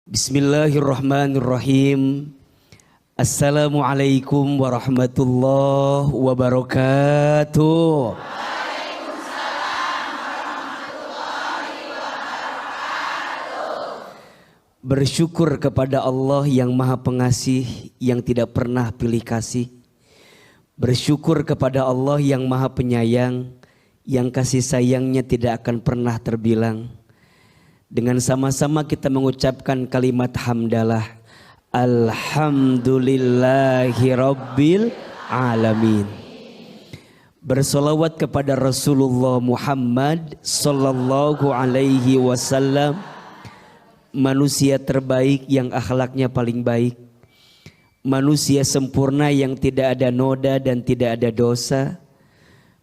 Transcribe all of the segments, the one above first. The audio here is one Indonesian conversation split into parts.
Bismillahirrahmanirrahim. Assalamualaikum warahmatullahi wabarakatuh. Bersyukur kepada Allah yang Maha Pengasih, yang tidak pernah pilih kasih. Bersyukur kepada Allah yang Maha Penyayang, yang kasih sayangnya tidak akan pernah terbilang. Dengan sama-sama kita mengucapkan kalimat hamdalah. Alhamdulillahi Rabbil Alamin. Bersolawat kepada Rasulullah Muhammad sallallahu alaihi wasallam, manusia terbaik yang akhlaknya paling baik, manusia sempurna yang tidak ada noda dan tidak ada dosa.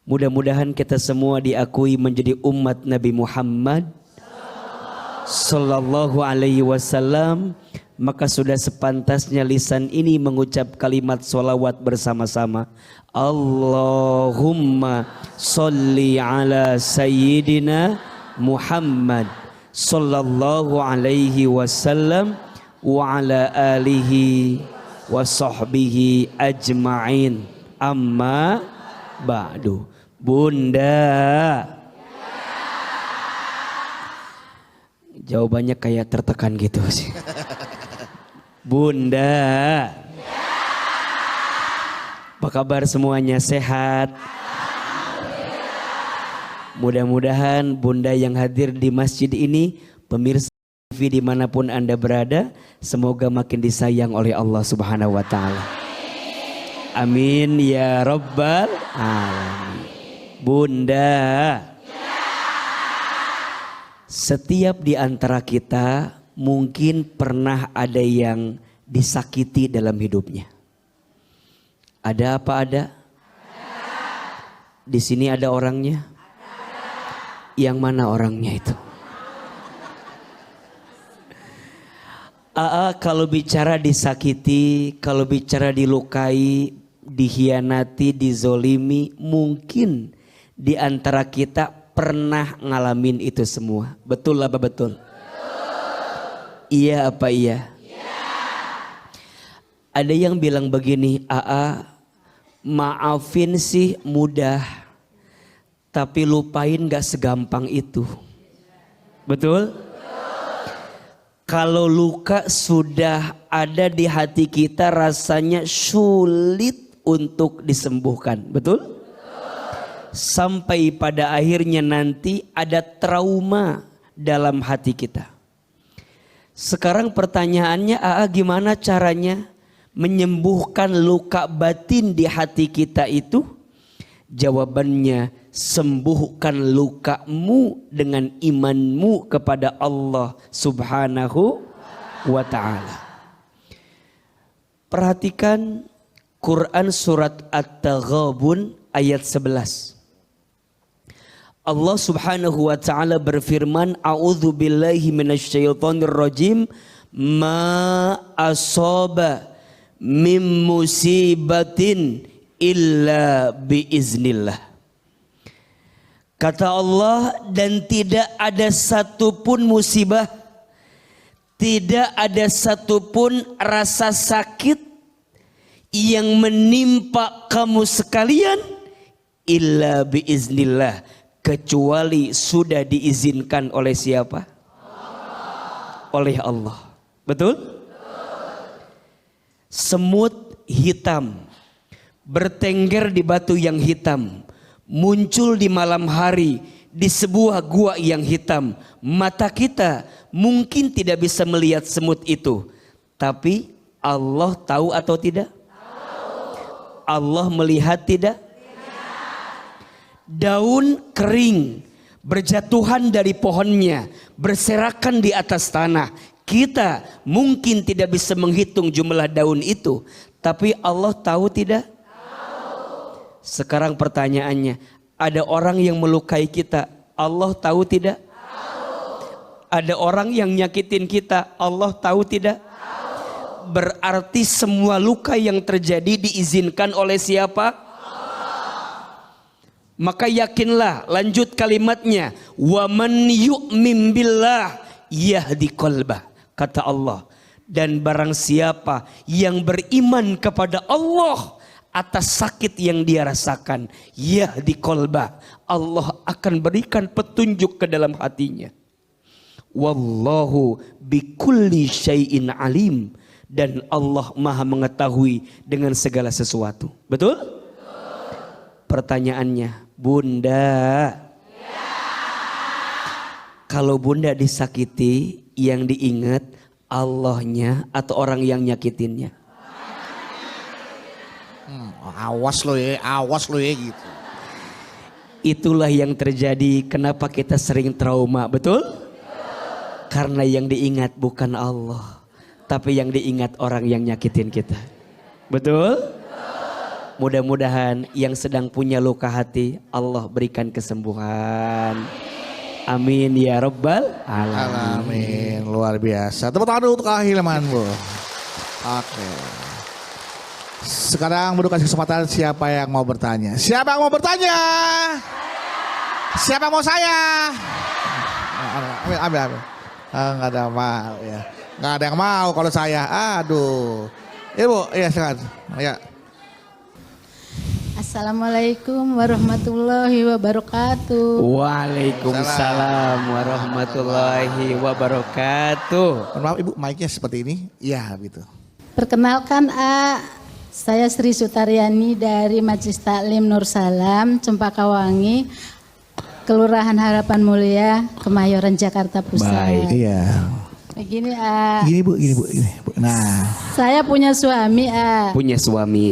Mudah-mudahan kita semua diakui menjadi umat Nabi Muhammad sallallahu alaihi wasallam. Maka sudah sepantasnya lisan ini mengucap kalimat sholawat bersama-sama. Allahumma sholli ala sayyidina Muhammad sallallahu alaihi wasallam wa ala alihi wa sahbihi ajma'in. Amma ba'du. Bunda, jawabannya kayak tertekan gitu sih. Bunda, apa kabar semuanya? Sehat? Mudah-mudahan Bunda yang hadir di masjid ini, pemirsa TV dimanapun Anda berada, semoga makin disayang oleh Allah Subhanahu wa Ta'ala. Amin ya Rabbal Alamin. Bunda, setiap di antara kita mungkin pernah ada yang disakiti dalam hidupnya. Ada apa ada? Di sini ada orangnya? Yang mana orangnya itu? Kalau bicara disakiti, kalau bicara dilukai, dikhianati, dizolimi, mungkin di antara kita pernah ngalamin itu semua. Betul apa betul? Iya apa iya? Ada yang bilang begini, maafin sih mudah, tapi lupain gak segampang itu. Betul? Kalau luka sudah ada di hati kita, rasanya sulit untuk disembuhkan. Betul? Sampai pada akhirnya nanti ada trauma dalam hati kita. Sekarang pertanyaannya, gimana caranya menyembuhkan luka batin di hati kita itu? Jawabannya, sembuhkan lukamu dengan imanmu kepada Allah Subhanahu wa Ta'ala. Perhatikan Quran surat At-Taghabun ayat 11. Allah Subhanahu wa Ta'ala berfirman, A'udzu billahi minasyaitonir rajim, ma asaba mim musibatin illa biiznillah. Kata Allah, dan tidak ada satupun musibah, tidak ada satupun rasa sakit yang menimpa kamu sekalian illa biiznillah, kecuali sudah diizinkan oleh siapa? Allah. Oleh Allah. Betul? Semut hitam bertengger di batu yang hitam, muncul di malam hari di sebuah gua yang hitam. Mata kita mungkin tidak bisa melihat semut itu, tapi Allah tahu atau tidak? Tahu. Allah melihat tidak? Daun kering berjatuhan dari pohonnya, berserakan di atas tanah. Kita mungkin tidak bisa menghitung jumlah daun itu, tapi Allah tahu tidak? Tahu. Sekarang pertanyaannya, ada orang yang melukai kita, Allah tahu tidak? Tahu. Ada orang yang nyakitin kita, Allah tahu tidak? Tahu. Berarti semua luka yang terjadi diizinkan oleh siapa? Maka yakinlah, lanjut kalimatnya, wa man yu'min billah yahdi qalbah. kata Allah. Dan barang siapa yang beriman kepada Allah atas sakit yang dia rasakan, yahdi qalbah, Allah akan berikan petunjuk ke dalam hatinya. Wallahu bikulli syai'in alim, dan Allah maha mengetahui dengan segala sesuatu. Betul? Pertanyaannya, Bunda, kalau Bunda disakiti, yang diingat Allahnya atau orang yang nyakitinnya? Awas lo ya gitu. Itulah yang terjadi kenapa kita sering trauma, betul? Karena yang diingat bukan Allah, tapi yang diingat orang yang nyakitin kita. Betul? Mudah-mudahan yang sedang punya luka hati Allah berikan kesembuhan. Amin ya rabbal alamin. Alamin, luar biasa. Tepuk tangan dulu untuk Ahilman, Bu. Oke. Sekarang Bu kasih kesempatan siapa yang mau bertanya. Siapa yang mau bertanya? Siapa yang mau saya? Ambil. Nggak ada yang mau ya. Nggak ada yang mau kalau saya. Aduh. Ibu, iya silakan. Ya. Assalamualaikum warahmatullahi wabarakatuh. Waalaikumsalam warahmatullahi wabarakatuh. Maaf Ibu, mic-nya seperti ini. Iya gitu. Perkenalkan saya Sri Sutaryani dari Majelis Taklim Nur Salam, Cempakawangi, Kelurahan Harapan Mulia, Kemayoran, Jakarta Pusat. Baik. Iya. Begini Gini Bu. Nah. Saya punya suami Punya suami.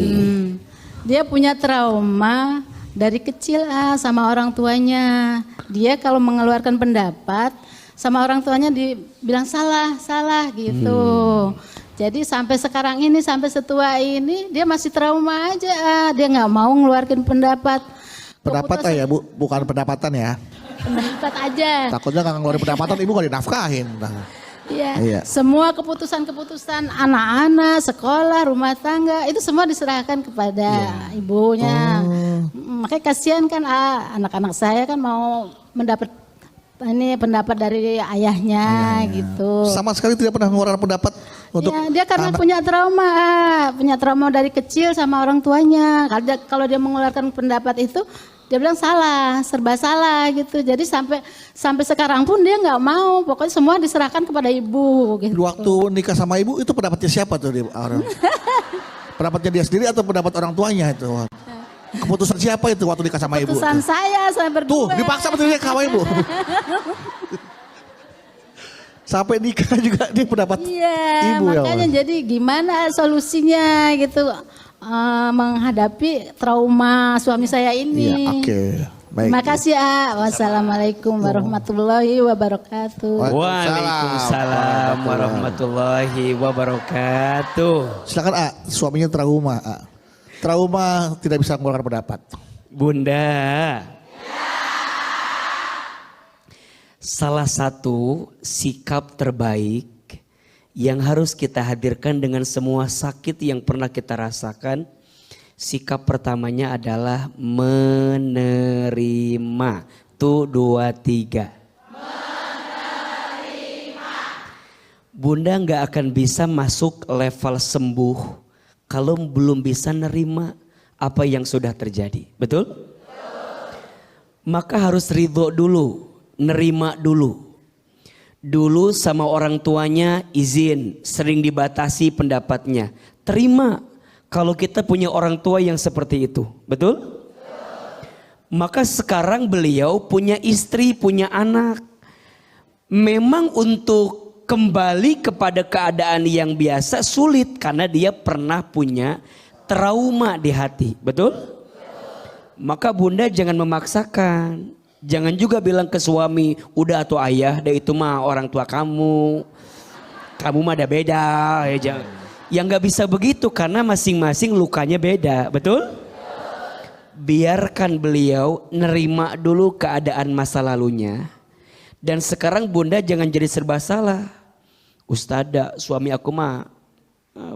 Dia punya trauma dari kecil sama orang tuanya. Dia kalau mengeluarkan pendapat sama orang tuanya dibilang salah gitu. Jadi sampai sekarang ini, sampai setua ini dia masih trauma aja. Dia nggak mau ngeluarkan pendapat. Pendapat ya Bu, bukan pendapatan ya. Pendapat aja. Takutnya kalau ngeluarin pendapatan Ibu gak dinafkahin. Iya. Semua keputusan anak-anak, sekolah, rumah tangga itu semua diserahkan kepada ibunya. Makanya kasihan kan anak-anak saya kan mau mendapat pendapat dari ayahnya gitu. Sama sekali tidak pernah mengeluarkan pendapat untuk dia karena punya trauma dari kecil sama orang tuanya. Kalau dia mengeluarkan pendapat itu dia bilang serba salah gitu. Jadi sampai sekarang pun dia nggak mau. Pokoknya semua diserahkan kepada ibu. Gitu. Waktu nikah sama ibu itu pendapatnya siapa tuh dia? Pendapatnya dia sendiri atau pendapat orang tuanya itu? Keputusan siapa itu waktu nikah sama ibu? Keputusan saya berdua. Tuh dipaksa betul dia sama ibu. Sampai nikah juga dia pendapat ibu ya. Makanya jadi gimana solusinya gitu. Menghadapi trauma suami saya ini. Iya, oke. Baik. Terima kasih. Wassalamualaikum warahmatullahi wabarakatuh. Waalaikumsalam warahmatullahi wabarakatuh. Silakan suaminya trauma. Trauma tidak bisa mengeluarkan pendapat. Bunda, salah satu sikap terbaik yang harus kita hadirkan dengan semua sakit yang pernah kita rasakan, sikap pertamanya adalah menerima. Tuh 2, 3. Menerima. Bunda nggak akan bisa masuk level sembuh kalau belum bisa nerima apa yang sudah terjadi. Betul? Maka harus ridho dulu, nerima dulu. Dulu sama orang tuanya izin, sering dibatasi pendapatnya. Terima kalau kita punya orang tua yang seperti itu. Betul? Maka sekarang beliau punya istri, punya anak. Memang untuk kembali kepada keadaan yang biasa sulit karena dia pernah punya trauma di hati. Betul? Maka Bunda jangan memaksakan. Jangan juga bilang ke suami, udah atau ayah, deh itu mah orang tua kamu mah ada beda. Ya nggak bisa begitu karena masing-masing lukanya beda, betul? Biarkan beliau nerima dulu keadaan masa lalunya. Dan sekarang Bunda jangan jadi serba salah. Ustadzah, suami aku mah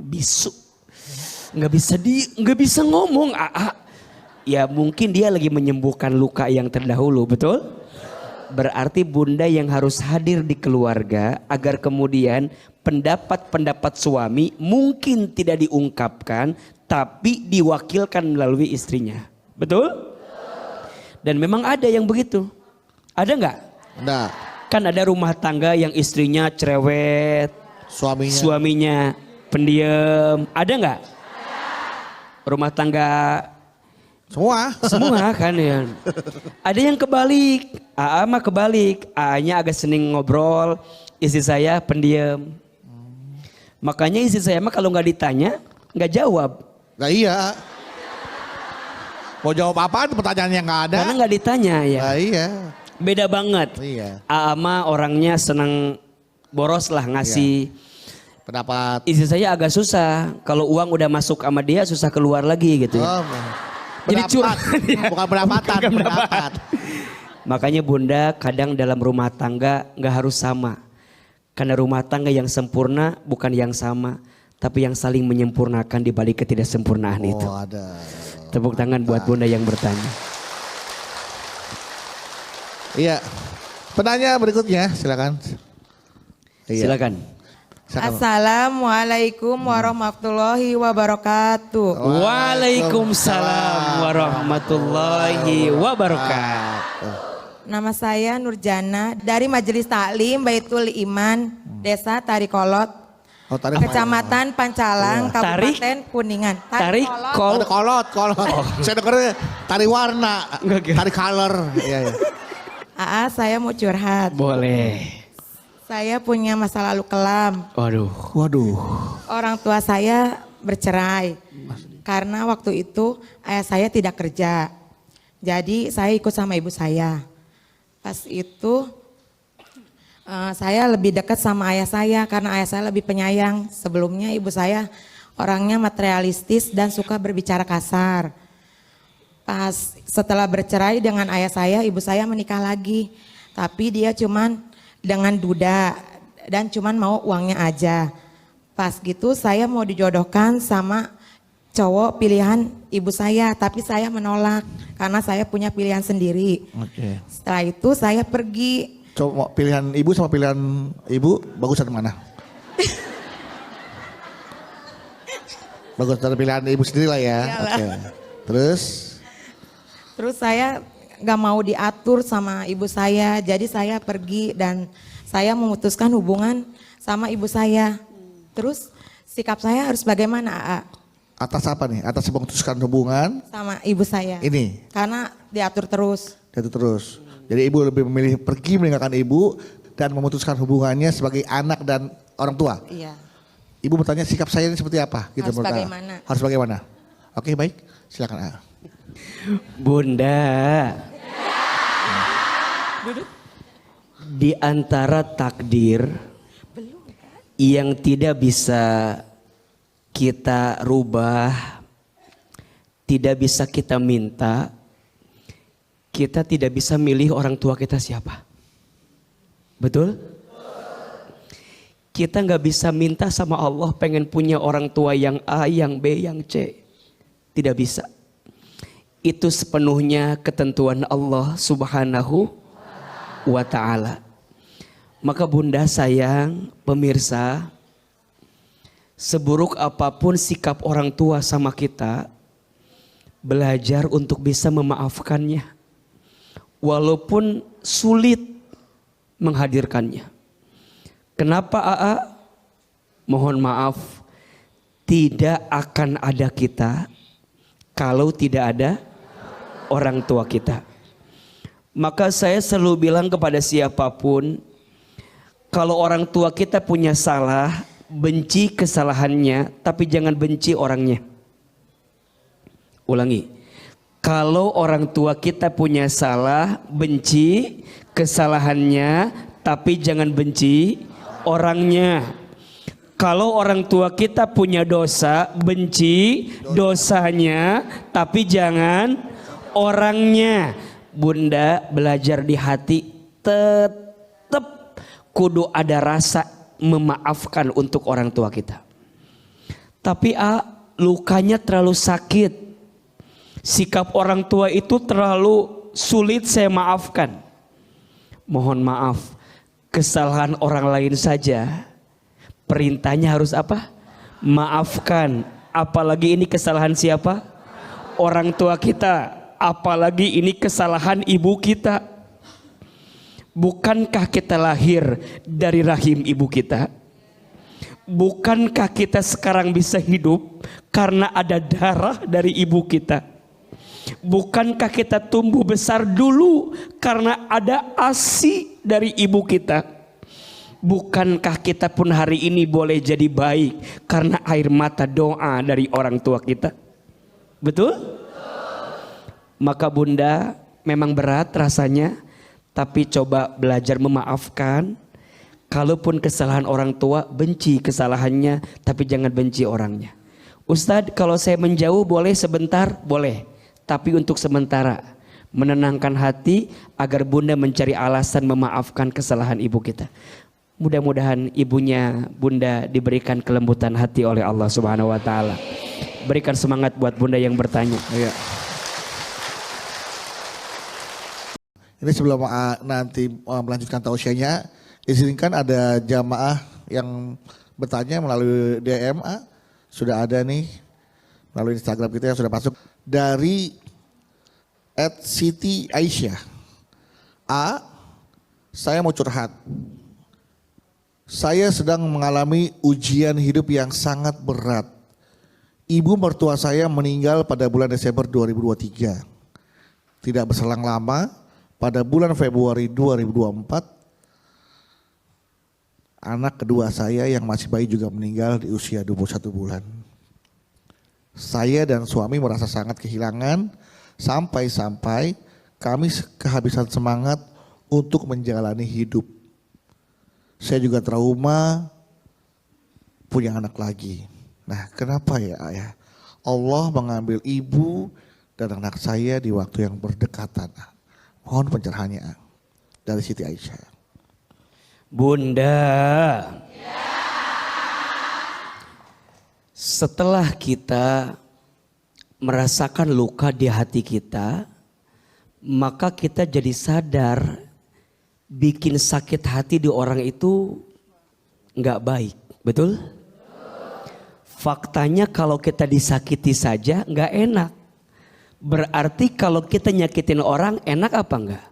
bisu, nggak bisa ngomong. Ya mungkin dia lagi menyembuhkan luka yang terdahulu, betul? Berarti bunda yang harus hadir di keluarga agar kemudian pendapat-pendapat suami mungkin tidak diungkapkan tapi diwakilkan melalui istrinya. Betul? Dan memang ada yang begitu. Ada nggak? Enggak. Kan ada rumah tangga yang istrinya cerewet, suaminya pendiam. Ada nggak? Rumah tangga semua kan ya. Ada yang kebalik. AA mah kebalik. AA-nya agak seneng ngobrol, istri saya pendiam. Makanya istri saya mah kalau nggak ditanya nggak jawab. Nah iya. Mau jawab apa? Pertanyaannya nggak ada. Karena nggak ditanya ya. Nah, iya. Beda banget. Iya. AA mah orangnya senang boros lah ngasih. Pendapat. Istri saya agak susah. Kalau uang udah masuk sama dia susah keluar lagi gitu ya. Jadi curhat. Bukan pendapatan. Pendapat. Makanya bunda kadang dalam rumah tangga nggak harus sama. Karena rumah tangga yang sempurna bukan yang sama. Tapi yang saling menyempurnakan di balik ketidaksempurnaan itu. Ada. Tepuk tangan buat bunda yang bertanya. Iya. Penanya berikutnya silakan. Iya. Silakan. Assalamualaikum warahmatullahi wabarakatuh. Waalaikumsalam warahmatullahi wabarakatuh. Nama saya Nurjana dari Majelis Taklim Baitul Iman, Desa Tarikolot, Kecamatan Pancalang, Kabupaten Kuningan. Kolot. Saya dengarnya tari warna, tari color. Iya. AA, saya mau curhat. Boleh. Saya punya masa lalu kelam. Waduh. Orang tua saya bercerai karena waktu itu ayah saya tidak kerja. Jadi saya ikut sama ibu saya. Pas itu saya lebih dekat sama ayah saya karena ayah saya lebih penyayang. Sebelumnya ibu saya orangnya materialistis dan suka berbicara kasar. Pas setelah bercerai dengan ayah saya, ibu saya menikah lagi. Tapi dia cuman dengan duda dan cuman mau uangnya aja. Pas gitu saya mau dijodohkan sama cowok pilihan ibu saya, tapi saya menolak karena saya punya pilihan sendiri. Oke. Setelah itu saya pergi. Coba pilihan ibu sama pilihan ibu bagusan mana? Bagus dari pilihan ibu sendiri lah ya. Oke. Terus saya gak mau diatur sama ibu saya, jadi saya pergi dan saya memutuskan hubungan sama ibu saya. Terus sikap saya harus bagaimana, AA? Atas apa nih? Atas memutuskan hubungan Sama ibu saya. ini? Karena diatur terus. Itu terus. Jadi ibu lebih memilih pergi meninggalkan ibu dan memutuskan hubungannya sebagai anak dan orang tua. Iya. Ibu bertanya sikap saya ini seperti apa? Gitu Harus bagaimana? Harus bagaimana? Oke baik, silakan A. Bunda. Di antara takdir yang tidak bisa kita rubah, tidak bisa kita minta, kita tidak bisa milih orang tua kita siapa. Betul? Kita nggak bisa minta sama Allah pengen punya orang tua yang A, yang B, yang C. Tidak bisa. Itu sepenuhnya ketentuan Allah Subhanahu wa ta'ala. Maka bunda sayang, pemirsa, seburuk apapun sikap orang tua sama kita, belajar untuk bisa memaafkannya. Walaupun sulit menghadirkannya. Kenapa AA? Mohon maaf, tidak akan ada kita kalau tidak ada orang tua kita. Maka saya selalu bilang kepada siapapun, kalau orang tua kita punya salah, benci kesalahannya, tapi jangan benci orangnya. Ulangi. Kalau orang tua kita punya salah, benci kesalahannya, tapi jangan benci orangnya. Kalau orang tua kita punya dosa, benci dosanya, tapi jangan orangnya. Bunda belajar di hati, tetap kudu ada rasa memaafkan untuk orang tua kita. Tapi lukanya terlalu sakit. Sikap orang tua itu terlalu sulit saya maafkan. Mohon maaf, kesalahan orang lain saja perintahnya harus apa? Maafkan. Apalagi ini kesalahan siapa? Orang tua kita. Apalagi ini kesalahan ibu kita. Bukankah kita lahir dari rahim ibu kita? Bukankah kita sekarang bisa hidup karena ada darah dari ibu kita? Bukankah kita tumbuh besar dulu karena ada ASI dari ibu kita? Bukankah kita pun hari ini boleh jadi baik karena air mata doa dari orang tua kita? Betul? Maka bunda, memang berat rasanya, tapi coba belajar memaafkan. Kalaupun kesalahan orang tua, benci kesalahannya, tapi jangan benci orangnya. Ustadz, kalau saya menjauh boleh sebentar? Boleh, tapi untuk sementara. Menenangkan hati agar bunda mencari alasan memaafkan kesalahan ibu kita. Mudah-mudahan ibunya bunda diberikan kelembutan hati oleh Allah Subhanahu wa taala. Berikan semangat buat bunda yang bertanya. Iya. Ini sebelum nanti melanjutkan tausiahnya, izinkan ada jamaah yang bertanya melalui DM. Sudah ada nih melalui Instagram kita yang sudah masuk dari @Siti Aisyah. Saya mau curhat. Saya sedang mengalami ujian hidup yang sangat berat. Ibu mertua saya meninggal pada bulan Desember 2023. Tidak berselang lama, pada bulan Februari 2024, anak kedua saya yang masih bayi juga meninggal di usia 21 bulan. Saya dan suami merasa sangat kehilangan, sampai-sampai kami kehabisan semangat untuk menjalani hidup. Saya juga trauma punya anak lagi. Nah, kenapa ya ayah? Allah mengambil ibu dan anak saya di waktu yang berdekatan. Mohon pencerahannya dari Siti Aisyah. Bunda, setelah kita merasakan luka di hati kita, maka kita jadi sadar bikin sakit hati di orang itu nggak baik, betul? Faktanya kalau kita disakiti saja nggak enak. Berarti kalau kita nyakitin orang enak apa enggak?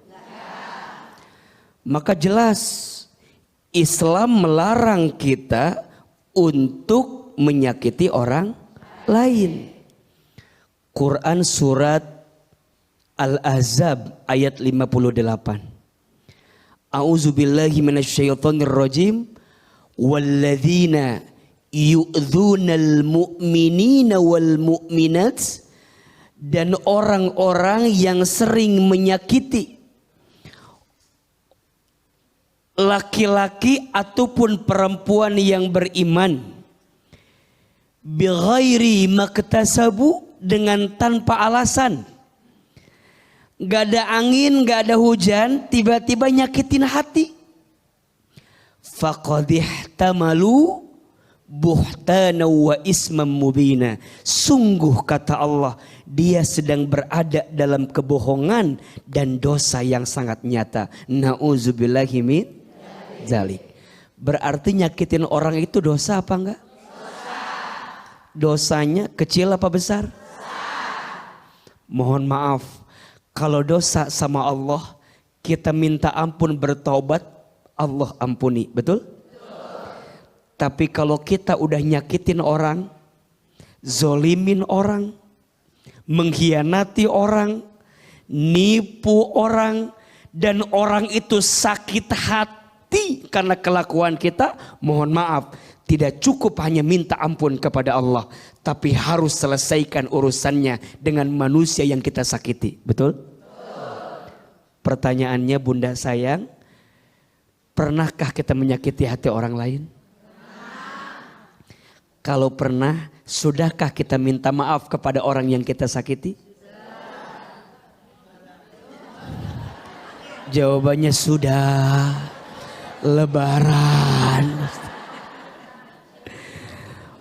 Maka jelas Islam melarang kita untuk menyakiti orang lain. Quran surat Al-Ahzab ayat 58. A'udzubillahi minasyaitonirrajim. Walladzina yu'dzunal mu'minina wal mu'minat, dan orang-orang yang sering menyakiti laki-laki ataupun perempuan yang beriman bighairi maktasabu, dengan tanpa alasan. Gak ada angin, gak ada hujan, tiba-tiba nyakitin hati. Faqad ihtamalu buhtana wa ismam mubina. Sungguh kata Allah, dia sedang berada dalam kebohongan dan dosa yang sangat nyata. Na'udzubillahi min dzalik. Berarti nyakitin orang itu dosa apa enggak? Dosa. Dosanya kecil apa besar? Mohon maaf, kalau dosa sama Allah, kita minta ampun bertobat, Allah ampuni, betul? Tapi kalau kita udah nyakitin orang, zolimin orang, mengkhianati orang, nipu orang, dan orang itu sakit hati karena kelakuan kita, mohon maaf, tidak cukup hanya minta ampun kepada Allah, tapi harus selesaikan urusannya dengan manusia yang kita sakiti, betul? Pertanyaannya bunda sayang, pernahkah kita menyakiti hati orang lain? Kalau pernah, sudahkah kita minta maaf kepada orang yang kita sakiti? Jawabannya sudah. Lebaran.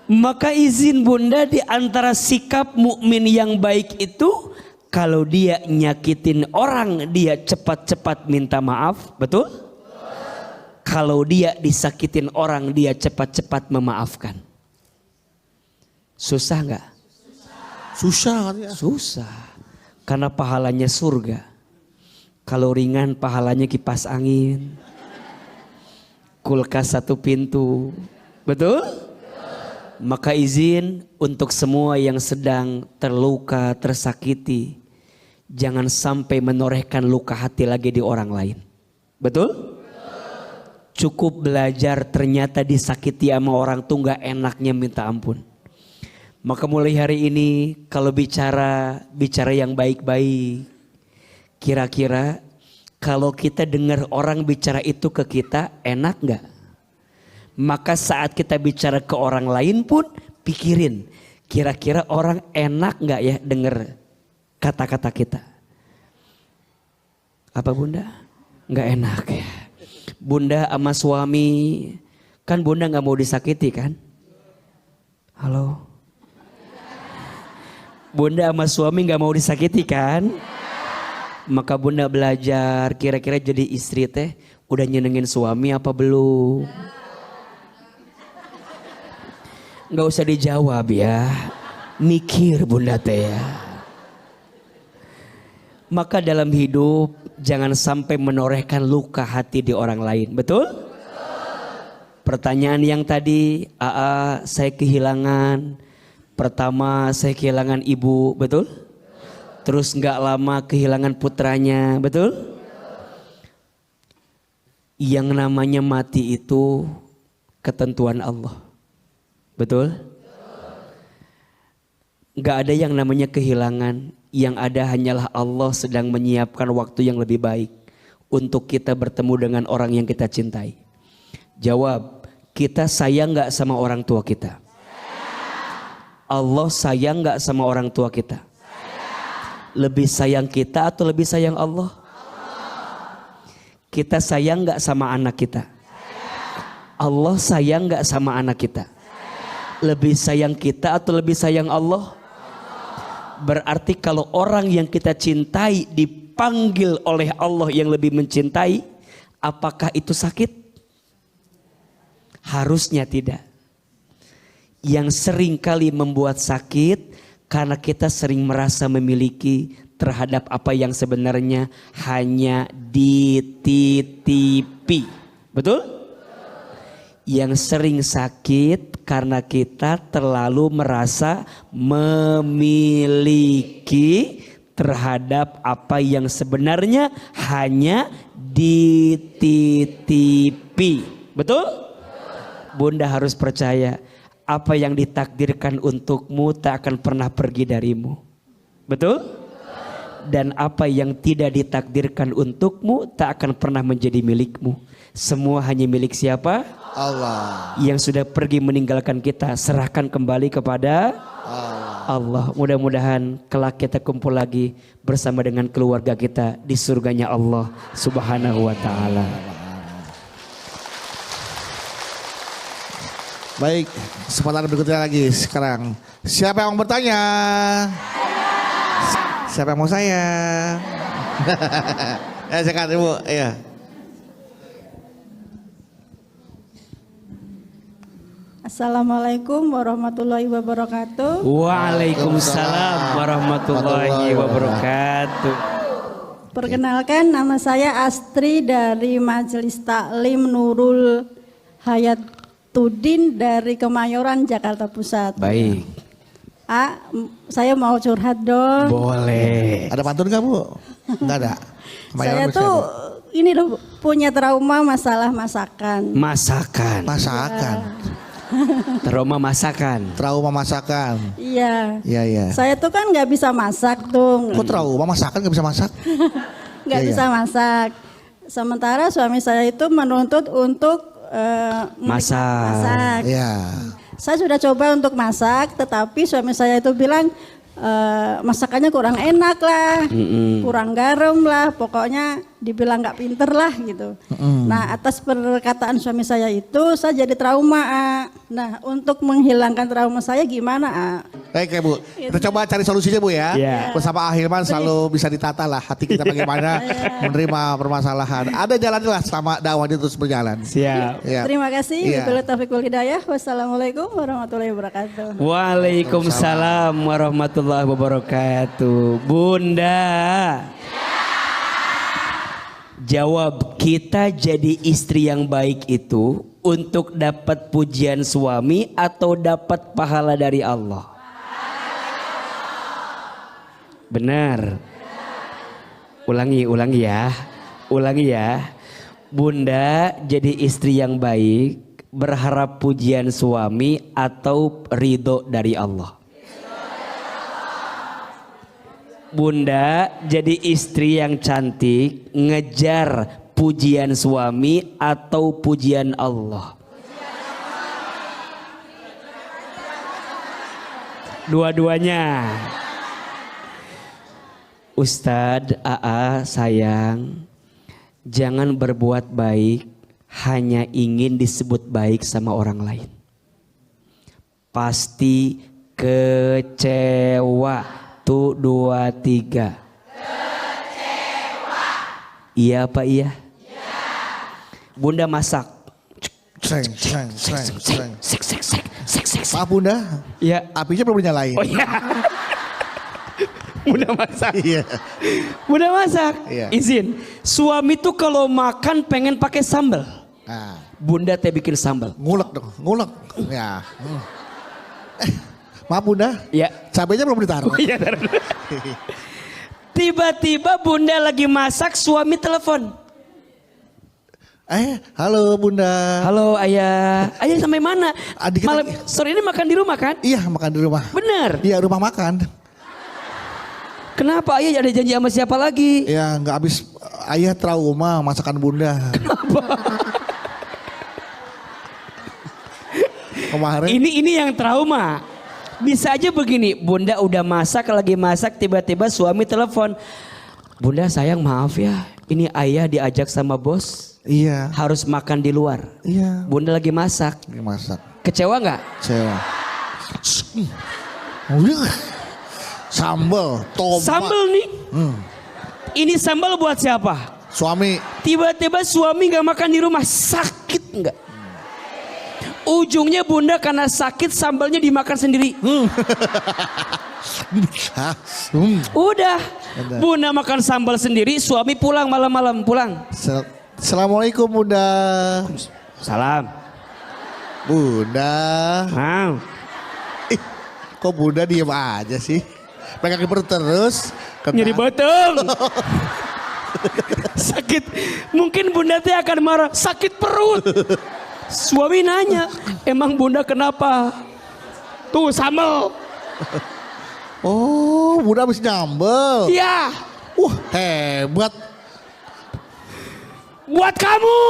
Maka izin bunda, di antara sikap mukmin yang baik itu Kalau dia nyakitin orang, dia cepat-cepat minta maaf, betul? Kalau dia disakitin orang, dia cepat-cepat memaafkan. Susah nggak? Susah katanya. Susah. Karena pahalanya surga. Kalau ringan pahalanya kipas angin. Kulkas 1 pintu. Betul? Maka izin untuk semua yang sedang terluka, tersakiti. Jangan sampai menorehkan luka hati lagi di orang lain. Betul? Cukup belajar ternyata disakiti sama orang tuh gak enaknya minta ampun. Maka mulai hari ini kalau bicara yang baik-baik. Kira-kira kalau kita dengar orang bicara itu ke kita enak gak? Maka saat kita bicara ke orang lain pun pikirin. Kira-kira orang enak gak ya dengar kata-kata kita? Apa bunda? Gak enak ya. Bunda sama suami, kan bunda gak mau disakiti kan? Halo? Bunda sama suami gak mau disakiti kan? Maka bunda belajar kira-kira jadi istri teh udah nyenengin suami apa belum? Gak usah dijawab ya. Mikir bunda teh ya. Maka dalam hidup jangan sampai menorehkan luka hati di orang lain. Betul? Pertanyaan yang tadi, saya kehilangan. Pertama saya kehilangan ibu, betul? Terus gak lama kehilangan putranya, betul? Yang namanya mati itu ketentuan Allah. Betul? Gak ada yang namanya kehilangan. Yang ada hanyalah Allah sedang menyiapkan waktu yang lebih baik untuk kita bertemu dengan orang yang kita cintai. Jawab, kita sayang gak sama orang tua kita? Allah sayang gak sama orang tua kita? Lebih sayang kita atau lebih sayang Allah? Kita sayang gak sama anak kita? Allah sayang gak sama anak kita? Lebih sayang kita atau lebih sayang Allah? Berarti kalau orang yang kita cintai dipanggil oleh Allah yang lebih mencintai, apakah itu sakit? Harusnya tidak. Yang sering kali membuat sakit karena kita sering merasa memiliki terhadap apa yang sebenarnya hanya dititipi. Betul? Yang sering sakit karena kita terlalu merasa memiliki terhadap apa yang sebenarnya hanya dititipi. Betul? Bunda harus percaya apa yang ditakdirkan untukmu tak akan pernah pergi darimu. Betul? Dan apa yang tidak ditakdirkan untukmu tak akan pernah menjadi milikmu. Semua hanya milik siapa? Allah. Yang sudah pergi meninggalkan kita, serahkan kembali kepada Allah. Mudah-mudahan kelak kita kumpul lagi bersama dengan keluarga kita di surganya Allah Subhanahu wa ta'ala. Baik, kesempatan berikutnya lagi sekarang. Siapa yang mau bertanya? Siapa yang mau saya? Silakan Ibu. Iya. Assalamualaikum warahmatullahi wabarakatuh. Waalaikumsalam warahmatullahi wabarakatuh. Perkenalkan, nama saya Astri dari Majelis Taklim Nurul Hayatuddin dari Kemayoran, Jakarta Pusat. Baik. Saya mau curhat dong. Boleh. Ada pantun nggak Bu? Nggak ada. Saya tuh ini loh punya trauma masalah masakan. Masakan. Masakan. Trauma masakan. Trauma masakan. Iya. Iya iya. Saya tuh kan nggak bisa masak tuh. Kok trauma masakan nggak bisa masak? Nggak Iya, bisa masak. Sementara suami saya itu menuntut untuk masak. Iya. Saya sudah coba untuk masak, tetapi suami saya itu bilang masakannya kurang enak lah, kurang garam lah, pokoknya dibilang nggak pinter lah gitu. Nah, atas perkataan suami saya itu saya jadi trauma. Nah, untuk menghilangkan trauma saya gimana? Baik ya Bu, kita coba cari solusinya Bu ya. Iya. Bersama Ahilman selalu bisa ditata lah hati kita bagaimana menerima permasalahan. Ada jalannya lah selama dakwah itu terus berjalan. Siap. Ya. Terima kasih. Iya. Wabillahi taufiq wal hidayah. Wassalamualaikum warahmatullahi wabarakatuh. Waalaikumsalam warahmatullahi wabarakatuh. Bunda. Jawab, kita jadi istri yang baik itu untuk dapat pujian suami atau dapat pahala dari Allah? Benar. Ulangi ya. Bunda jadi istri yang baik berharap pujian suami atau ridho dari Allah? Bunda jadi istri yang cantik ngejar pujian suami atau pujian Allah? Dua-duanya. Ustadz, AA sayang, jangan berbuat baik hanya ingin disebut baik sama orang lain. Pasti kecewa. 1, 2, 3. Kecewa. Iya apa iya? Iya. Bunda masak. Seng. Maaf Bunda, Iya. apinya belum dinyalain. Oh iya. Bunda masak. Iya. Bunda masak. Iya. Izin. Suami tuh kalau makan pengen pakai sambal. Nah, Bunda teh bikin sambal. ngulek. Ya. Maaf Bunda, Iya. cabenya belum ditaruh. Oh iya. Tiba-tiba Bunda lagi masak, suami telepon. Halo Bunda. Halo ayah. Ayah sampai mana? Adik Malam kita- sore ini makan di rumah kan? Iya makan di rumah. Bener. Iya rumah makan. Kenapa ayah ada janji sama siapa lagi? Ya nggak habis ayah trauma masakan Bunda. Kemarin. Ini yang trauma. Bisa aja begini, Bunda udah lagi masak, tiba-tiba suami telepon. Bunda sayang maaf ya, ini ayah diajak sama bos, Iya. harus makan di luar. Iya. Bunda lagi masak, Ini masak. kecewa nggak? Cewek. Sambal, tomat. Sambal nih, ini sambal buat siapa? Suami. Tiba-tiba suami nggak makan di rumah, sakit nggak? Ujungnya Bunda karena sakit sambalnya dimakan sendiri. Hah? Udah, Bunda makan sambal sendiri, suami pulang malam-malam pulang. Assalamualaikum Bunda. Salam. Bunda. Wow. Kok Bunda diem aja sih? Pegang perut terus. Nyeri batang. Sakit. Mungkin Bunda teh akan marah. Sakit perut. Suami nanya, emang Bunda kenapa? Tuh sambal. Oh, Bunda habis nyambel. Iya. Hebat. Buat kamu.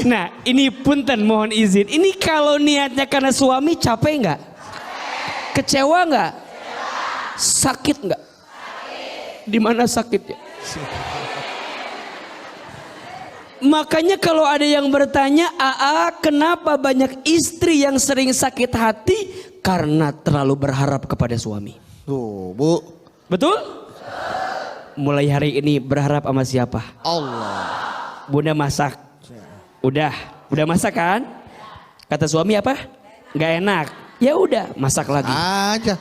Nah ini punten mohon izin. Ini kalau niatnya karena suami capek nggak? Kecewa nggak? Sakit nggak? Di mana sakitnya? Makanya kalau ada yang bertanya, AA kenapa banyak istri yang sering sakit hati? Karena terlalu berharap kepada suami. Tuh Bu. Betul? Mulai hari ini berharap sama siapa? Allah. Bunda masak. Udah masak kan? Kata suami apa? Nggak enak. Ya udah, masak lagi. Aja.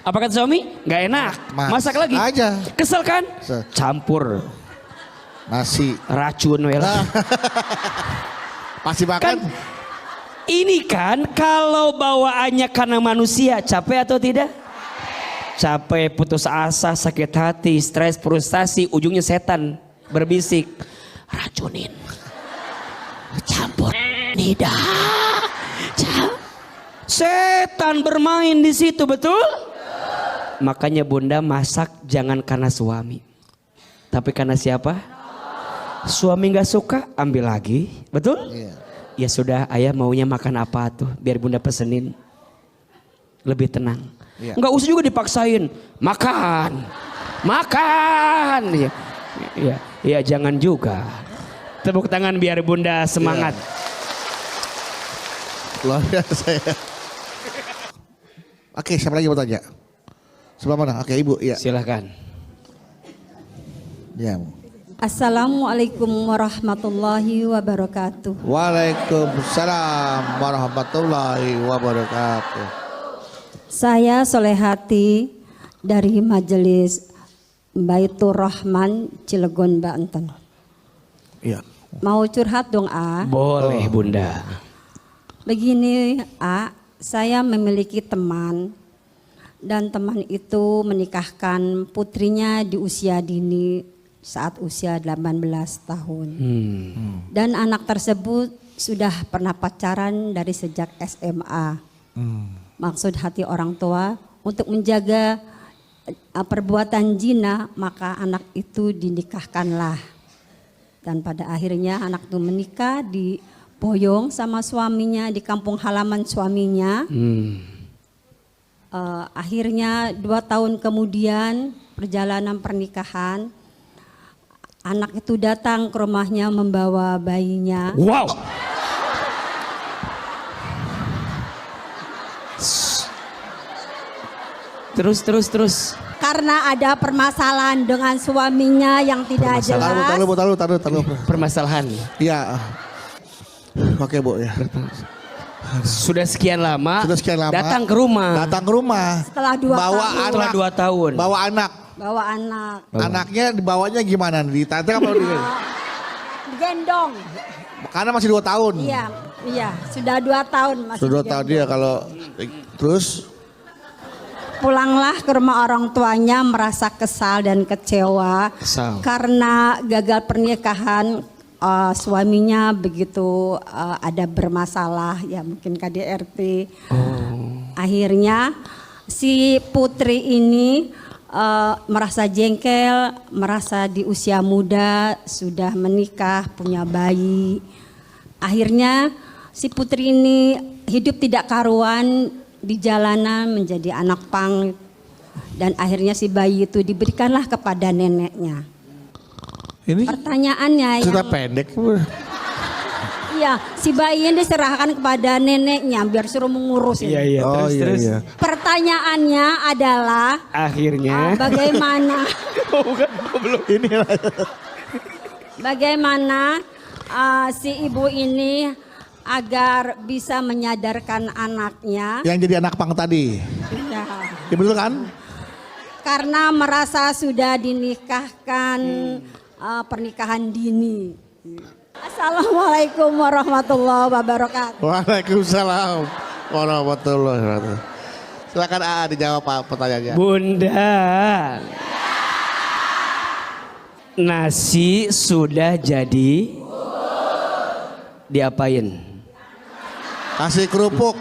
Apa kata suami? Nggak enak. Masak lagi. Aja. Kesel kan? Kesel. Campur Nasi. racun we lah. Pasti Kan makan. ini kan kalau bawaannya karena manusia, capek atau tidak? Capek, putus asa, sakit hati, stres, frustasi, ujungnya setan berbisik, racunin, campur lidah, setan bermain di situ, betul? Makanya Bunda masak jangan karena suami, tapi karena siapa? Suami nggak suka, ambil lagi, betul? Iya. Ya sudah, ayah maunya makan apa tuh, biar Bunda pesenin, lebih tenang. Iya. Nggak usah juga dipaksain, makan. Ya jangan juga. Tepuk tangan biar Bunda semangat. Luar biasa ya. Oke, siapa lagi mau tanya? Sebelah mana? Oke, Ibu. Iya. Silahkan. Ya. Assalamualaikum warahmatullahi wabarakatuh. Waalaikumsalam warahmatullahi wabarakatuh. Saya Solehati dari Majelis Baitur Rahman Cilegon, Banten. Iya. Mau curhat dong, A? Boleh Bunda. Begini, A, saya memiliki teman dan teman itu menikahkan putrinya di usia dini saat usia 18 tahun. Dan anak tersebut sudah pernah pacaran dari sejak SMA. Maksud hati orang tua untuk menjaga perbuatan zina, maka anak itu dinikahkanlah. Dan pada akhirnya anak itu menikah di Boyong sama suaminya di kampung halaman suaminya. Akhirnya 2 tahun kemudian perjalanan pernikahan, anak itu datang ke rumahnya membawa bayinya. Wow. Terus. Karena ada permasalahan dengan suaminya yang tidak jelas. Taruh. Permasalahan. Iya. Oke, Bu ya. Sudah sekian lama. Datang ke Datang ke rumah. Setelah 2 tahun. Setelah 2 tahun. Bawa anak. Bawa anak. Anaknya dibawanya gimana? Ditantang apa Digendong. Karena masih 2 tahun. Iya, sudah 2 tahun masih. Sudah 2 tahun dia kalau terus Pulanglah ke rumah orang tuanya merasa kesal dan kecewa. Karena gagal pernikahan, suaminya begitu ada bermasalah, ya mungkin KDRT. Akhirnya si putri ini merasa jengkel, merasa di usia muda sudah menikah, punya bayi. Akhirnya si putri ini hidup tidak karuan di jalanan, menjadi anak pang, dan akhirnya si bayi itu diberikanlah kepada neneknya. ini Pertanyaannya cerita yang pendek. iya, si bayi ini diserahkan kepada neneknya biar suruh mengurus. Iya, terus. Pertanyaannya adalah Akhirnya. bagaimana belum. bagaimana si ibu ini agar bisa menyadarkan anaknya. Yang jadi anak pang tadi. Ya, Ya betul kan? karena merasa sudah dinikahkan pernikahan dini. Assalamualaikum warahmatullahi wabarakatuh. Waalaikumsalam warahmatullahi wabarakatuh. Silakan AA dijawab Pak pertanyaannya. Bunda. Nasi sudah jadi. Diapain? Kasih kerupuk,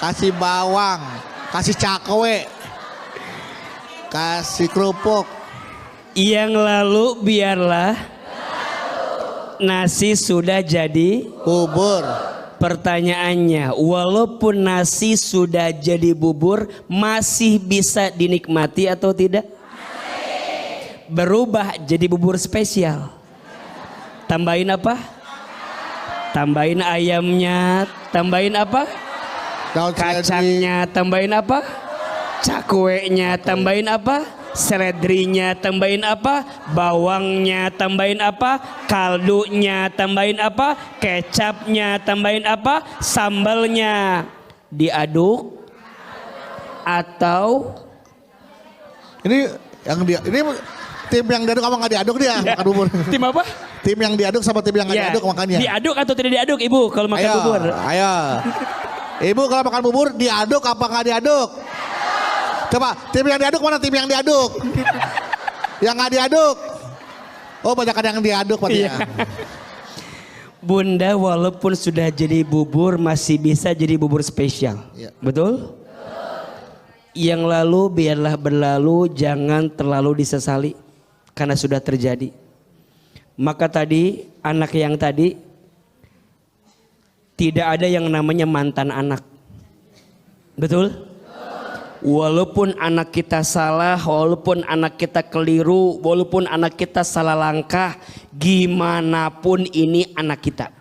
kasih bawang, kasih cakwe, kasih kerupuk. Yang lalu biarlah nasi sudah jadi Bubur. pertanyaannya, walaupun nasi sudah jadi bubur, masih bisa dinikmati atau tidak? Berubah jadi bubur spesial. Tambahin apa? Tambahin ayamnya, tambahin apa? Daun Kacangnya, tambahin apa? Cakwenya, tambahin apa? Seledrinya, tambahin apa? Bawangnya, tambahin apa? Kaldunya, tambahin apa? Kecapnya, tambahin apa? Sambalnya. Diaduk atau Ini tim yang diaduk apa nggak diaduk dia makan bubur. tim apa? Tim yang diaduk sama tim yang nggak diaduk makannya. Diaduk atau tidak diaduk, Ibu, kalau makan bubur? Ayo. Ibu kalau makan bubur diaduk apa nggak diaduk? Coba tim yang diaduk mana tim yang diaduk? Yang nggak diaduk? Oh banyak yang diaduk Pak ya. Bunda walaupun sudah jadi bubur masih bisa jadi bubur spesial. Iya. Betul? Yang lalu biarlah berlalu, jangan terlalu disesali karena sudah terjadi. Maka tadi anak yang tadi tidak ada yang namanya mantan anak. Betul? Walaupun anak kita salah, walaupun anak kita keliru, walaupun anak kita salah langkah, gimana pun ini anak kita.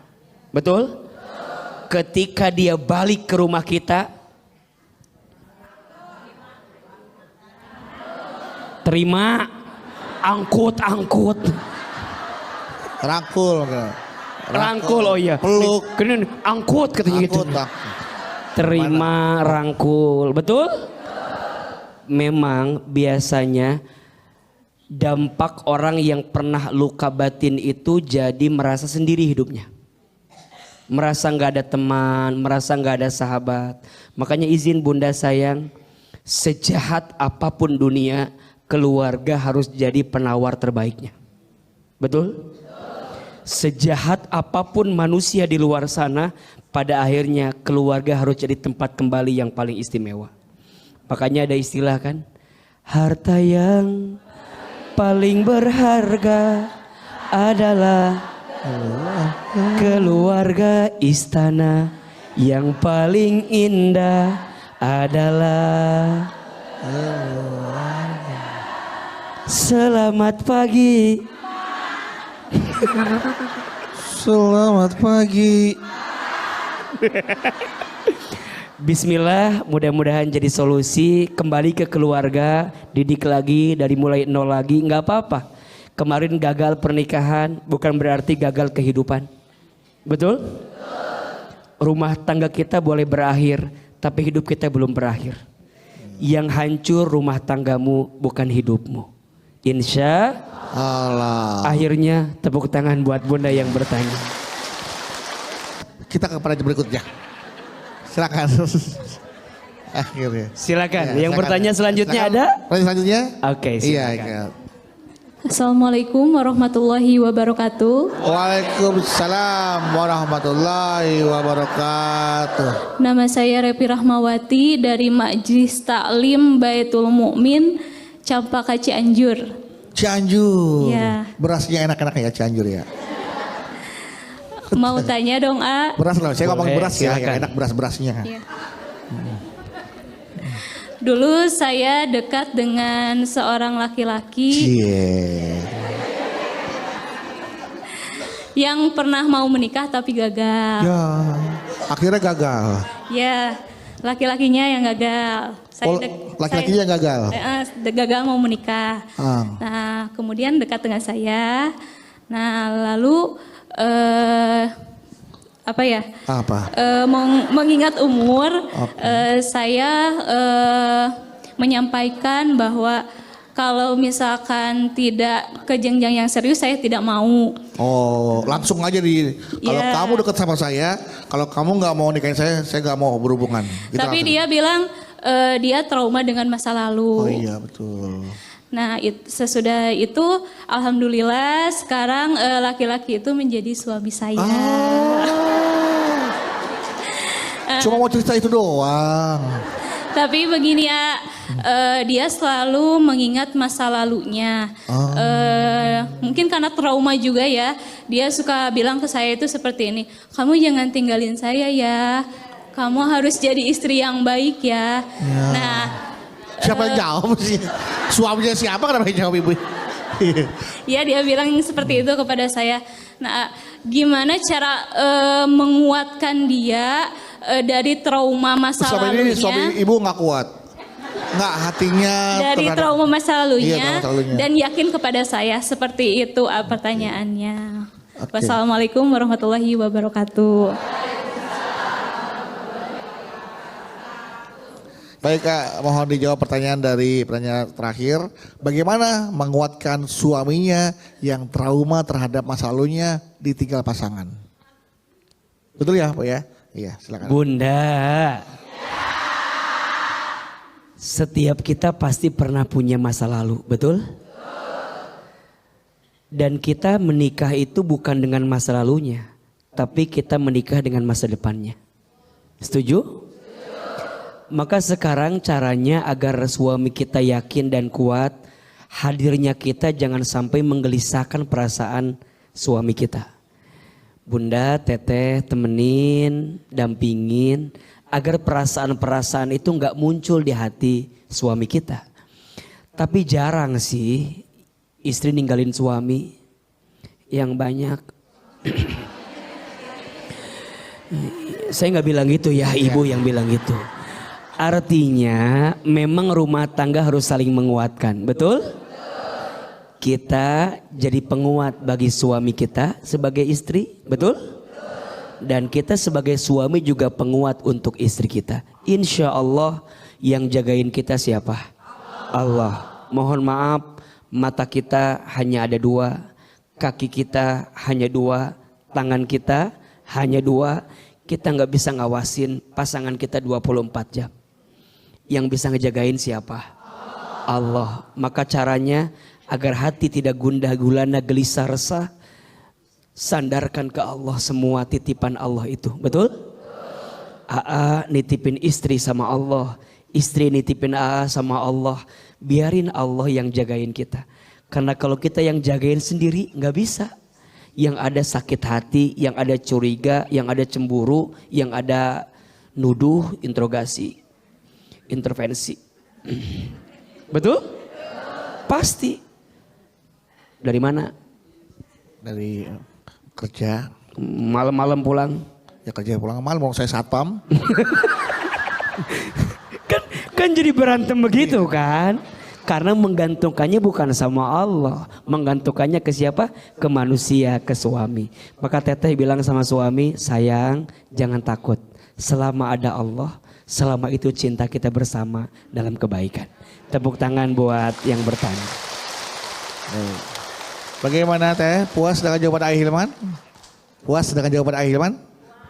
Betul? Ketika dia balik ke rumah kita, terima, angkut. Rangkul. Rangkul, oh iya. Peluk. Kenen angkut katanya gitu. Angkut. Terima, rangkul, betul? Memang biasanya dampak orang yang pernah luka batin itu jadi merasa sendiri hidupnya. Merasa nggak ada teman, merasa nggak ada sahabat. Makanya izin bunda sayang, sejahat apapun dunia, keluarga harus jadi penawar terbaiknya. Betul? Sejahat apapun manusia di luar sana, pada akhirnya keluarga harus jadi tempat kembali yang paling istimewa. Makanya ada istilah kan, harta yang paling berharga adalah keluarga, istana yang paling indah adalah selamat pagi. Selamat pagi. Bismillah, mudah-mudahan jadi solusi. Kembali ke keluarga, didik lagi dari mulai nol lagi, nggak apa-apa. Kemarin gagal pernikahan bukan berarti gagal kehidupan. Betul? Rumah tangga kita boleh berakhir, tapi hidup kita belum berakhir. Yang hancur rumah tanggamu bukan hidupmu. Insya Allah. akhirnya tepuk tangan buat bunda yang bertanya. Kita ke pertanyaan berikutnya. Silakan. Akhirnya. Silakan. Ya, Yang bertanya selanjutnya silakan. ada? Pertanyaan selanjutnya? Oke, silakan. Iya. Assalamualaikum warahmatullahi wabarakatuh. Waalaikumsalam warahmatullahi wabarakatuh. Nama saya Repi Rahmawati dari Majlis Taklim Baitul Mukmin, Campaka Cianjur. Cianjur. Iya. Berasnya enak-enak ya Cianjur ya. Mau tanya dong, A? Beras loh, saya ngomong Boleh, beras ya, silakan. yang enak beras-berasnya. Iya. Dulu saya dekat dengan seorang laki-laki Cie. yang pernah mau menikah tapi gagal. Ya, akhirnya gagal. Ya, laki-lakinya yang gagal. Oh, laki-lakinya yang gagal. Gagal mau menikah. Ah. Nah, kemudian dekat dengan saya. Nah, lalu apa ya? Apa? Mengingat umur, saya menyampaikan bahwa kalau misalkan tidak ke jenjang yang serius, saya tidak mau. Oh, langsung aja kalau Ya. kamu deket sama saya, kalau kamu nggak mau nikahin saya nggak mau berhubungan. Gitu Tapi langsung. dia bilang dia trauma dengan masa lalu. Oh iya betul. Nah, sesudah itu alhamdulillah sekarang laki-laki itu menjadi suami saya. Cuma mau cerita itu doang. Tapi begini ya, dia selalu mengingat masa lalunya. Mungkin karena trauma juga ya, dia suka bilang ke saya itu seperti ini, kamu jangan tinggalin saya ya, kamu harus jadi istri yang baik ya. Nah, Siapa yang jawab sih? Suaminya siapa kenapa yang jawab ibu? ya dia bilang seperti itu kepada saya. Nah, gimana cara menguatkan dia dari trauma masa Selama ini lalunya? suami ibu nggak kuat, nggak hatinya. Dari terhadap- trauma masa lalunya, Iya, trauma masa lalunya. dan yakin kepada saya seperti itu pertanyaannya. Oke. Wassalamualaikum warahmatullahi wabarakatuh. Baik Kak, mohon dijawab pertanyaan terakhir. Bagaimana menguatkan suaminya yang trauma terhadap masa lalunya ditinggal pasangan? Betul ya Pak ya? Iya silakan. Bunda, setiap kita pasti pernah punya masa lalu, betul? Dan kita menikah itu bukan dengan masa lalunya, tapi kita menikah dengan masa depannya. Setuju? Maka sekarang caranya agar suami kita yakin dan kuat, hadirnya kita jangan sampai menggelisahkan perasaan suami kita. Bunda, teteh, temenin, dampingin, agar perasaan-perasaan itu nggak muncul di hati suami kita. Tapi jarang sih istri ninggalin suami, yang banyak. Saya nggak bilang gitu ya, ibu yang bilang gitu. Artinya memang rumah tangga harus saling menguatkan, betul? Kita jadi penguat bagi suami kita sebagai istri, betul? Dan kita sebagai suami juga penguat untuk istri kita. Insya Allah yang jagain kita siapa? Allah. Mohon maaf, mata kita hanya ada 2, kaki kita hanya 2, tangan kita hanya 2. Kita nggak bisa ngawasin pasangan kita 24 jam. Yang bisa ngejagain siapa? Allah. Maka caranya agar hati tidak gundah gulana gelisah resah, sandarkan ke Allah semua titipan Allah itu. Betul? AA nitipin istri sama Allah, istri nitipin AA sama Allah. Biarin Allah yang jagain kita. Karena kalau kita yang jagain sendiri nggak bisa. Yang ada sakit hati, yang ada curiga, yang ada cemburu, yang ada nuduh, interogasi, intervensi. Betul? Pasti. Dari mana? Dari kerja. Malam-malam pulang. Ya kerja pulang malam, mau saya satpam. kan jadi berantem begitu kan? Karena menggantungkannya bukan sama Allah, menggantungkannya ke siapa? Ke manusia, ke suami. Maka teteh bilang sama suami, sayang jangan takut. Selama ada Allah, selama itu cinta kita bersama dalam kebaikan. Tepuk tangan buat yang bertanya. Bagaimana teh? Puas dengan jawaban Ahilman? Puas dengan jawaban Ahilman?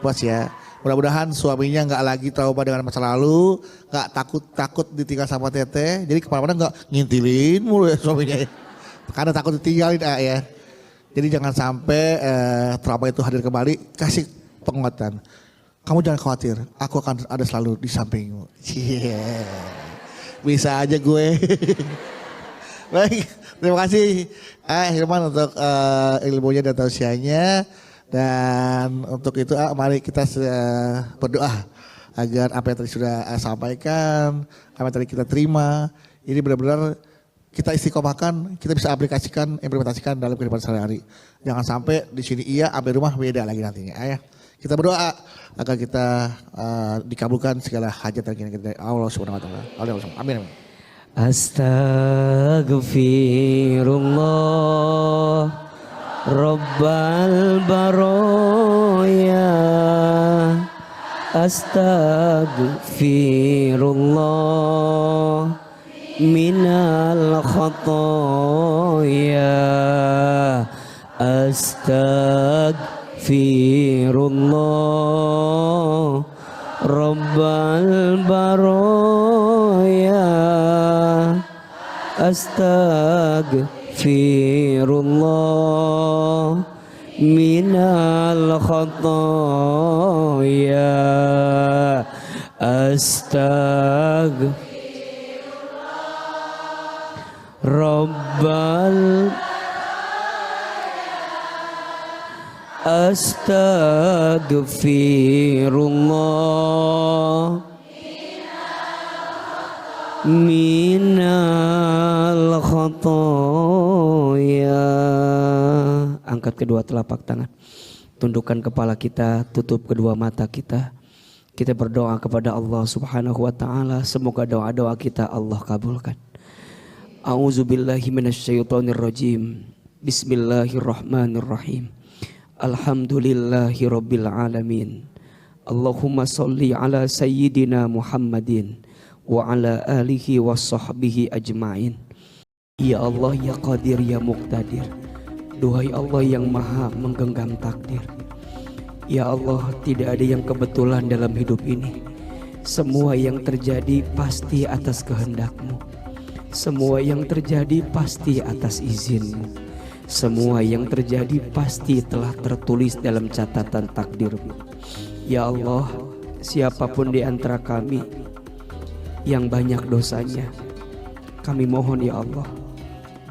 Puas ya. Mudah-mudahan suaminya nggak lagi trauma dengan masa lalu, nggak takut ditinggal sama teteh. Jadi kemana-mana nggak ngintilin mulu ya suaminya. Karena takut ditinggalin ya. Jadi jangan sampai trauma itu hadir kembali. Kasih penguatan. Kamu jangan khawatir, aku akan ada selalu di sampingmu. Yeah. Bisa aja gue. Baik, terima kasih Hilman untuk ilmunya dan tausiahnya. Dan untuk itu mari kita berdoa agar apa yang tadi sudah sampaikan, apa yang tadi kita terima, ini benar-benar kita istiqomahkan, kita bisa aplikasikan, implementasikan dalam kehidupan sehari-hari. Jangan sampai di sini iya, sampai rumah beda lagi nantinya. Ya. Kita berdoa agar kita dikabulkan segala hajat yang kita dari Allah Subhanahu wa taala. Amin. Astaghfirullah Rabbal baraya. Astaghfirullah minal khataya. Astaghfirullah Rabbal baraya. Astaghfirullah minal khataya. Astaghfirullah minal khataya. Angkat kedua telapak tangan, tundukkan kepala kita, tutup kedua mata kita. Kita berdoa kepada Allah Subhanahu wa taala, semoga doa-doa kita Allah kabulkan. A'udzubillahi minasyaitonirrajim. Bismillahirrahmanirrahim. Alhamdulillahirabbil alamin. Allahumma shalli ala sayyidina Muhammadin wa ala alihi wa sahbihi ajma'in. Ya Allah, ya Qadir, ya Muqtadir. Duhai Allah yang maha menggenggam takdir. Ya Allah, tidak ada yang kebetulan dalam hidup ini. Semua yang terjadi pasti atas kehendak-Mu. Semua yang terjadi pasti atas izin-Mu. Semua yang terjadi pasti telah tertulis dalam catatan takdir-Mu. Ya Allah, siapapun di antara kami yang banyak dosanya, kami mohon ya Allah,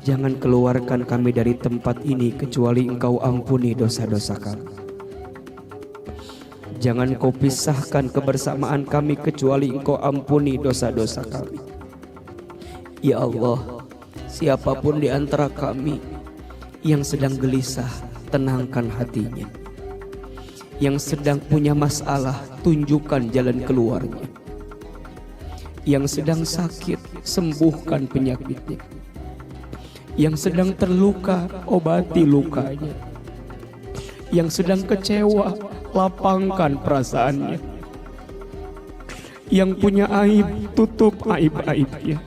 jangan keluarkan kami dari tempat ini kecuali Engkau ampuni dosa-dosa kami. Jangan Kau pisahkan kebersamaan kami kecuali Engkau ampuni dosa-dosa kami. Ya Allah, siapapun di antara kami yang sedang gelisah, tenangkan hatinya. Yang sedang punya masalah, tunjukkan jalan keluarnya. Yang sedang sakit, sembuhkan penyakitnya. Yang sedang terluka, obati lukanya. Yang sedang kecewa, lapangkan perasaannya. Yang punya aib, tutup aib-aibnya.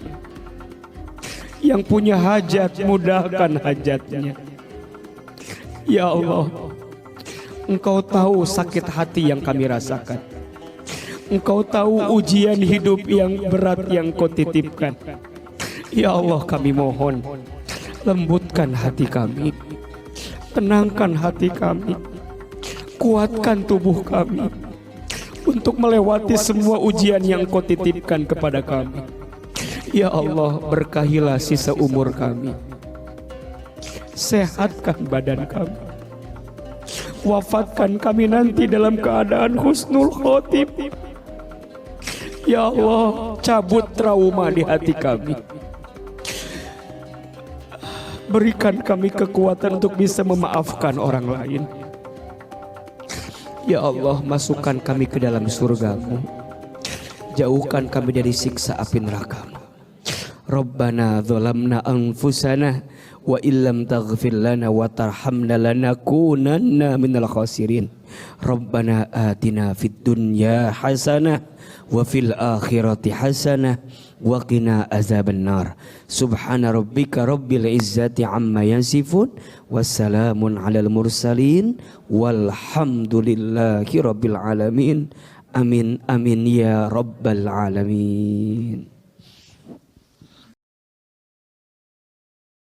Yang punya hajat, mudahkan hajatnya. Ya Allah, Engkau tahu sakit hati yang kami rasakan. Engkau tahu ujian hidup yang berat yang Kau titipkan. Ya Allah, kami mohon, lembutkan hati kami, tenangkan hati kami, kuatkan tubuh kami untuk melewati semua ujian yang Kau titipkan kepada kami. Ya Allah, berkahilah sisa umur kami, sehatkan badan kami, wafatkan kami nanti dalam keadaan husnul khotim. Ya Allah, cabut trauma di hati kami, berikan kami kekuatan untuk bisa memaafkan orang lain. Ya Allah, masukkan kami ke dalam surga-Mu, jauhkan kami dari siksa api neraka-Mu. Rabbana dzalamna anfusana wa illam taghfir lana wa tarhamna lanakunanna minal khasirin. Rabbana atina fid dunya hasanah wa fil akhirati hasanah wa qina azabannar. Subhana rabbika rabbil izzati amma yasifun wassalamun alal mursalin walhamdulillahi rabbil alamin. Amin amin ya rabbal alamin.